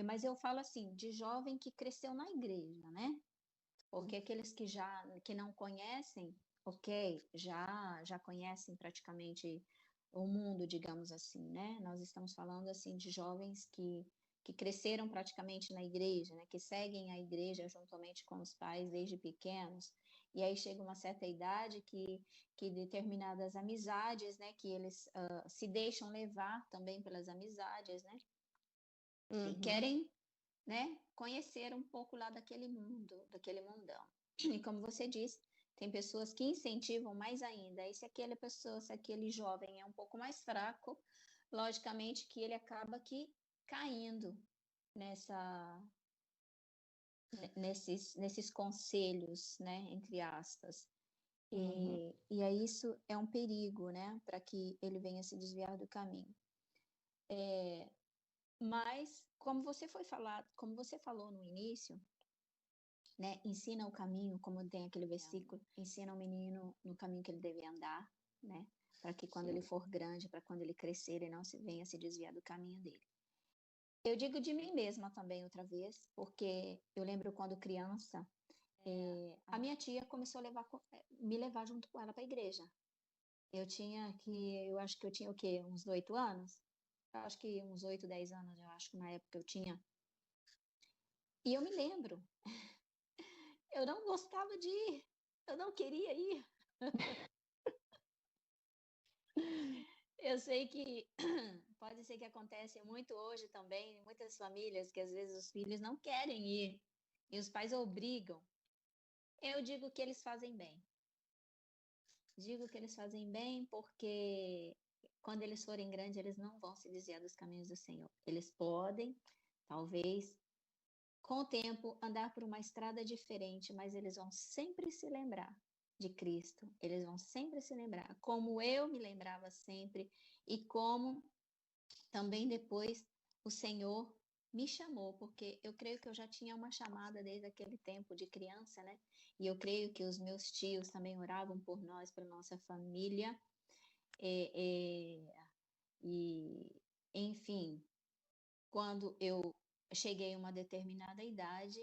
Mas eu falo assim, de jovem que cresceu na igreja, né? Porque aqueles que não conhecem, ok, já conhecem praticamente o mundo, digamos assim, né? Nós estamos falando assim de jovens que cresceram praticamente na igreja, né? Que seguem a igreja juntamente com os pais desde pequenos, e aí chega uma certa idade que determinadas amizades, né? Que eles se deixam levar também pelas amizades, né? E querem, né, conhecer um pouco lá daquele mundo, daquele mundão. E como você disse, tem pessoas que incentivam mais ainda. E se aquela pessoa, se aquele jovem é um pouco mais fraco, logicamente que ele acaba aqui caindo nessa nesses conselhos, né, entre aspas. E aí isso é um perigo, né, para que ele venha se desviar do caminho. Mas como você falou no início, né? Ensina o caminho, como tem aquele versículo, ensina o menino no caminho que ele deve andar, né? Para que quando ele for grande, para quando ele crescer, ele não se venha se desviar do caminho dele. Eu digo de mim mesma também outra vez, porque eu lembro quando criança, a minha tia começou a me levar junto com ela para a igreja. Eu acho que eu tinha o quê? Uns 8 anos? Eu acho que uns 8, 10 anos, eu acho que na época eu tinha. E eu me lembro, eu não gostava de ir, eu não queria ir. Eu sei que pode ser que acontece muito hoje também, em muitas famílias, que às vezes os filhos não querem ir e os pais obrigam. Eu digo que eles fazem bem. Digo que eles fazem bem porque quando eles forem grandes, eles não vão se desviar dos caminhos do Senhor. Eles podem, talvez, com o tempo, andar por uma estrada diferente, mas eles vão sempre se lembrar de Cristo. Eles vão sempre se lembrar, como eu me lembrava sempre e como também depois o Senhor me chamou, porque eu creio que eu já tinha uma chamada desde aquele tempo de criança, né? E eu creio que os meus tios também oravam por nós, pela nossa família. É, é, e, enfim, quando eu cheguei a uma determinada idade,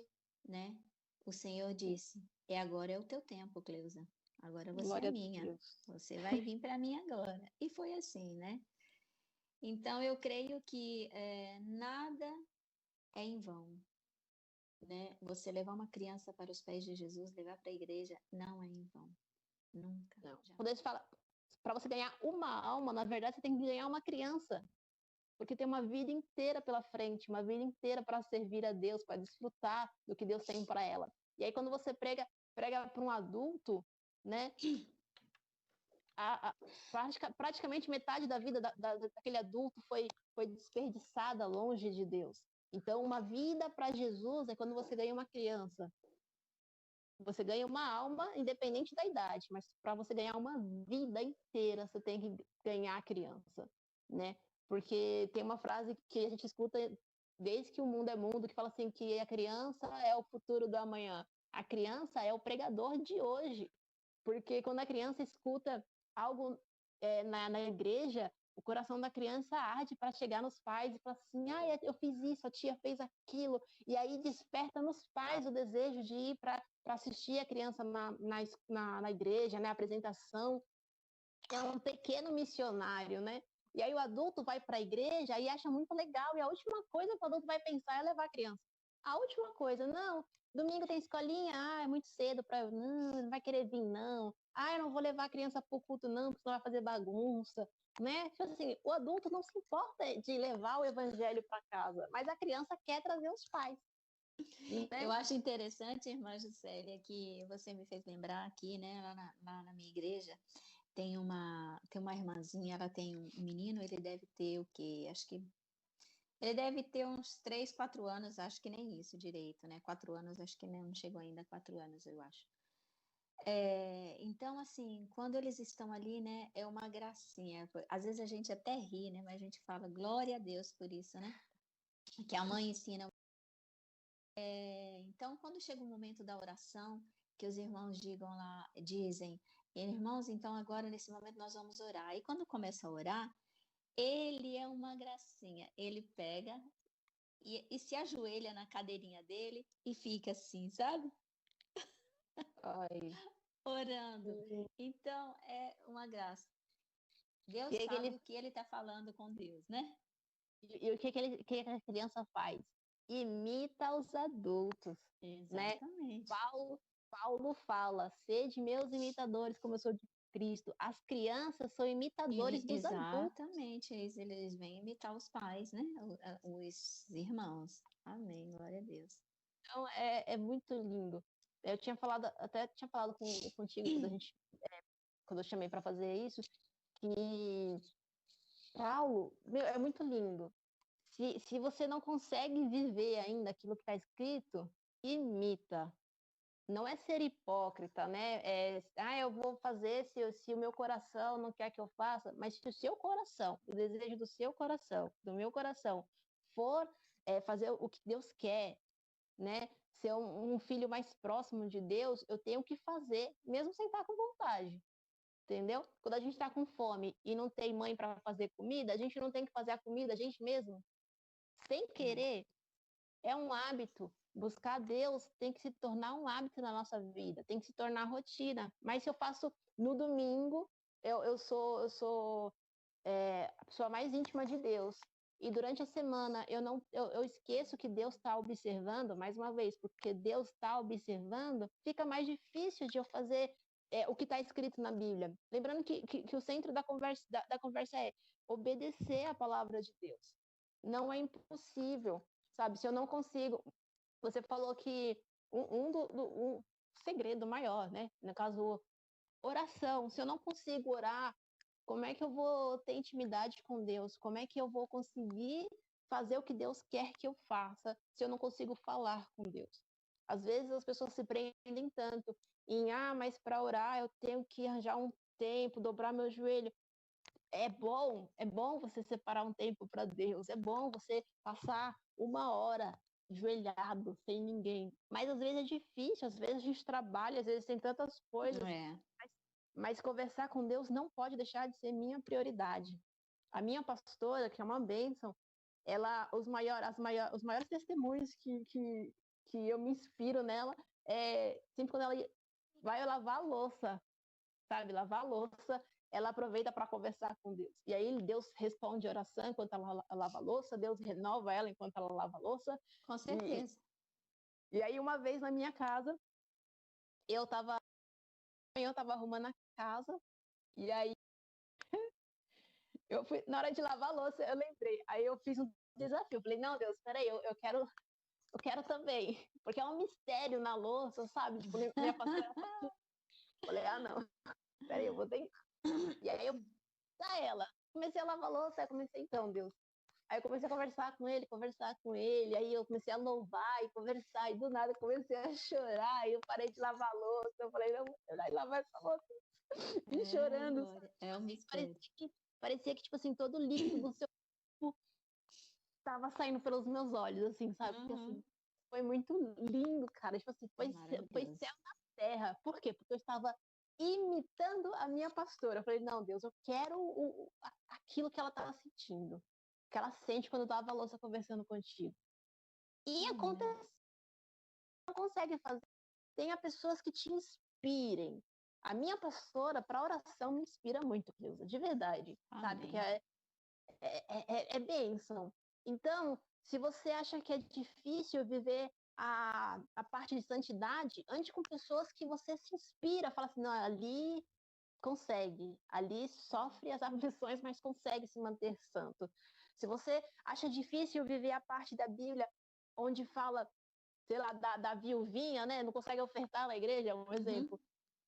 né? O Senhor disse: agora é o teu tempo, Cleusa. Agora você é Glória a minha. Deus. Você vai vir para mim agora. E foi assim, né? Então, eu creio que nada é em vão, né? Você levar uma criança para os pés de Jesus, levar para a igreja, não é em vão. Nunca, Não. Quando jamais. eles falam, para você ganhar uma alma, na verdade, você tem que ganhar uma criança. Porque tem uma vida inteira pela frente, uma vida inteira para servir a Deus, para desfrutar do que Deus tem para ela. E aí, quando você prega para um adulto, né? Praticamente metade da vida daquele adulto foi desperdiçada longe de Deus. Então, uma vida para Jesus é quando você ganha uma criança. Você ganha uma alma, independente da idade, mas para você ganhar uma vida inteira, você tem que ganhar a criança, né? Porque tem uma frase que a gente escuta desde que o mundo é mundo, que fala assim, que a criança é o futuro do amanhã. A criança é o pregador de hoje. Porque quando a criança escuta algo na igreja, o coração da criança arde para chegar nos pais e falar assim, eu fiz isso, a tia fez aquilo, e aí desperta nos pais o desejo de ir para assistir a criança na igreja, né, a apresentação. É um pequeno missionário, né? E aí o adulto vai para a igreja e acha muito legal, e a última coisa que o adulto vai pensar é levar a criança. A última coisa, não, domingo tem escolinha, é muito cedo para não vai querer vir, não. Eu não vou levar a criança para o culto, não, porque senão vai fazer bagunça, né? Tipo assim, o adulto não se importa de levar o evangelho para casa, mas a criança quer trazer os pais, Eu né? acho interessante, irmã Juscelia, que você me fez lembrar aqui, né? Lá na minha igreja, tem uma irmãzinha, ela tem um menino, ele deve ter o quê? Acho que ele deve ter uns 3, 4 anos, acho que nem isso direito, né? 4 anos, acho que não chegou ainda a 4 anos, eu acho. Então, assim, quando eles estão ali, né, é uma gracinha. Às vezes a gente até ri, né, mas a gente fala glória a Deus por isso, né? Que a mãe ensina. Então, quando chega o momento da oração, que os irmãos dizem, irmãos, então agora nesse momento nós vamos orar. E quando começa a orar, ele é uma gracinha. Ele pega e se ajoelha na cadeirinha dele e fica assim, sabe? Ai. Orando. Então, é uma graça. Deus E aí sabe o que ele está falando com Deus, né? o que a criança faz? Imita os adultos, né? Exatamente. Paulo fala, sede meus imitadores, como eu sou de Cristo. As crianças são imitadores dos adultos. Exatamente, eles vêm imitar os pais, né? Os irmãos. Amém, glória a Deus. Então, é muito lindo. Eu até tinha falado contigo quando eu chamei para fazer isso, que Paulo, é muito lindo. Se você não consegue viver ainda aquilo que está escrito, imita. Não é ser hipócrita, né? Eu vou fazer se o meu coração não quer que eu faça, mas se o seu coração, o desejo do seu coração, do meu coração, for fazer o que Deus quer, né? Ser um filho mais próximo de Deus, eu tenho que fazer, mesmo sem estar com vontade. Entendeu? Quando a gente está com fome e não tem mãe para fazer comida, a gente não tem que fazer a comida a gente mesmo. Sem querer, é um hábito. Buscar Deus tem que se tornar um hábito na nossa vida, tem que se tornar rotina. Mas se eu faço no domingo, eu sou a pessoa mais íntima de Deus. E durante a semana eu esqueço que Deus está observando, mais uma vez, porque Deus está observando, fica mais difícil de eu fazer o que está escrito na Bíblia. Lembrando que o centro da conversa é obedecer a palavra de Deus. Não é impossível, sabe? Se eu não consigo. Você falou que um segredo maior, né? No caso, oração. Se eu não consigo orar, como é que eu vou ter intimidade com Deus? Como é que eu vou conseguir fazer o que Deus quer que eu faça se eu não consigo falar com Deus? Às vezes as pessoas se prendem tanto em, mas para orar eu tenho que arranjar um tempo, dobrar meu joelho. É bom você separar um tempo para Deus, é bom você passar 1 hora joelhado, sem ninguém. Mas às vezes é difícil, às vezes a gente trabalha, às vezes tem tantas coisas. Mas conversar com Deus não pode deixar de ser minha prioridade. A minha pastora, que é uma bênção, os maiores testemunhos que eu me inspiro nela sempre quando ela vai lavar a louça, sabe? Lavar a louça, ela aproveita para conversar com Deus. E aí Deus responde a oração enquanto ela lava a louça, Deus renova ela enquanto ela lava a louça. Com certeza. E aí uma vez na minha casa, eu estava arrumando a casa, e aí eu fui, na hora de lavar a louça, eu lembrei. Aí eu fiz um desafio. Eu falei, não, Deus, peraí, eu quero também. Porque é um mistério na louça, sabe? Tipo, minha pastora. Falei, não, peraí, eu vou tentar. E aí eu ela. Comecei a lavar a louça, aí comecei, então, Deus. Aí eu comecei a conversar com ele, aí eu comecei a louvar e conversar, e do nada eu comecei a chorar, e eu parei de lavar a louça, eu falei, não, eu vou lavar essa louça. E chorando. É um mistério. Parecia que, tipo assim, todo o líquido do seu corpo tava saindo pelos meus olhos, assim, sabe? Porque, assim, foi muito lindo, cara. Tipo assim, foi céu na terra. Por quê? Porque eu estava imitando a minha pastora. Eu falei, não, Deus, eu quero aquilo que ela estava sentindo. Que ela sente quando eu tava a louça conversando contigo. E acontece. Não consegue fazer. Tenha pessoas que te inspirem. A minha pastora, para oração, me inspira muito, Cleusa, de verdade. Amém. Sabe? Porque é bênção. Então, se você acha que é difícil viver a parte de santidade, ande com pessoas que você se inspira, fala assim, não, ali consegue, ali sofre as aflições, mas consegue se manter santo. Se você acha difícil viver a parte da Bíblia onde fala, sei lá, da viuvinha, né, não consegue ofertar na igreja, um exemplo.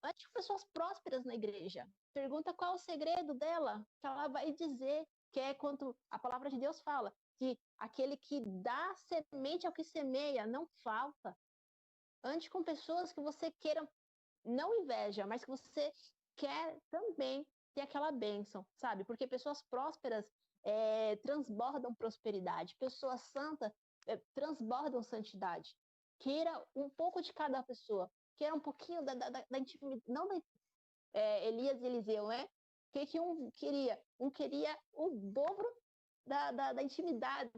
Ande com pessoas prósperas na igreja. Pergunta qual é o segredo dela, que ela vai dizer, que é quando a palavra de Deus fala que aquele que dá semente ao que semeia não falta. Ande com pessoas que você queira, não inveja, mas que você quer também ter aquela bênção, sabe? Porque pessoas prósperas transbordam prosperidade, pessoas santas transbordam santidade. Queira um pouco de cada pessoa, queira um pouquinho da intimidade, não da Elias e Eliseu, né? O que um queria? Um queria o dobro da intimidade,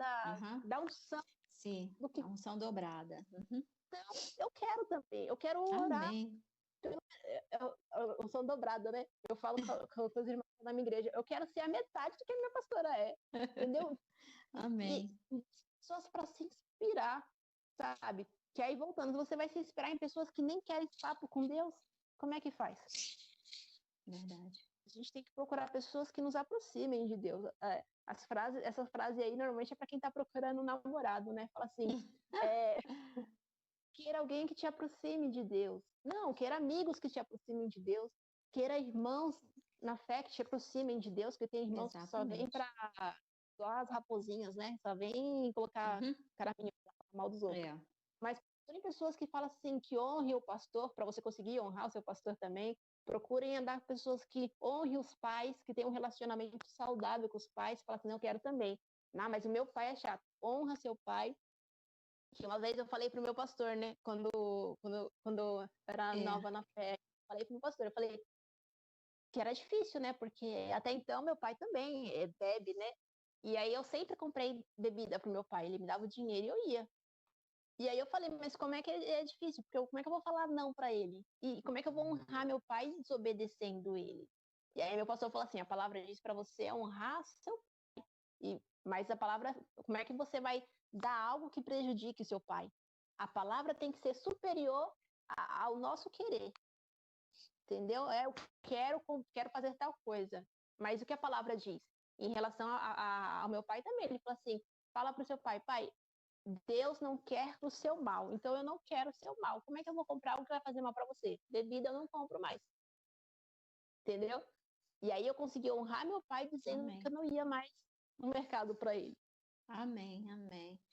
da unção. Sim, do que a unção dobrada. Uhum. eu quero também. Eu quero orar. Amém. Eu sou dobrada, né? Eu falo com os irmãos na minha igreja. Eu quero ser a metade do que a minha pastora é. Entendeu? E Amém. pessoas para se inspirar, sabe? Que aí, voltando, você vai se inspirar em pessoas que nem querem papo com Deus. Como é que faz? Verdade. A gente tem que procurar pessoas que nos aproximem de Deus. Essa frase aí, normalmente, é para quem está procurando um namorado, né? Fala assim, queira alguém que te aproxime de Deus. Não, queira amigos que te aproximem de Deus. Queira irmãos na fé que te aproximem de Deus, porque tem irmãos que só vêm Exatamente. para igual as raposinhas, né? Só vêm colocar Uhum. caraminho pra falar mal dos outros. É. Mas tem pessoas que falam assim, que honre o pastor, para você conseguir honrar o seu pastor também. Procurem andar com pessoas que honrem os pais, que tenham um relacionamento saudável com os pais. Fala assim, não, eu quero também. Não, mas o meu pai é chato. Honra seu pai. Que uma vez eu falei pro meu pastor, né? Quando eu era É. nova na fé, falei pro meu pastor, eu falei que era difícil, né? Porque até então meu pai também bebe, né? E aí eu sempre comprei bebida pro meu pai. Ele me dava o dinheiro e eu ia. E aí eu falei, mas como é que é difícil? Porque como é que eu vou falar não para ele? E como é que eu vou honrar meu pai desobedecendo ele? E aí meu pastor falou assim, a palavra diz para você é honrar seu pai. Mas a palavra, como é que você vai dar algo que prejudique o seu pai? A palavra tem que ser superior ao nosso querer, entendeu? Eu quero fazer tal coisa. Mas o que a palavra diz? Em relação ao meu pai também, ele falou assim, fala para o seu pai, pai, Deus não quer o seu mal, então eu não quero o seu mal. Como é que eu vou comprar algo que vai fazer mal para você? Bebida eu não compro mais, entendeu? E aí eu consegui honrar meu pai dizendo que Amém. eu não ia mais no mercado para ele. Amém. Amém.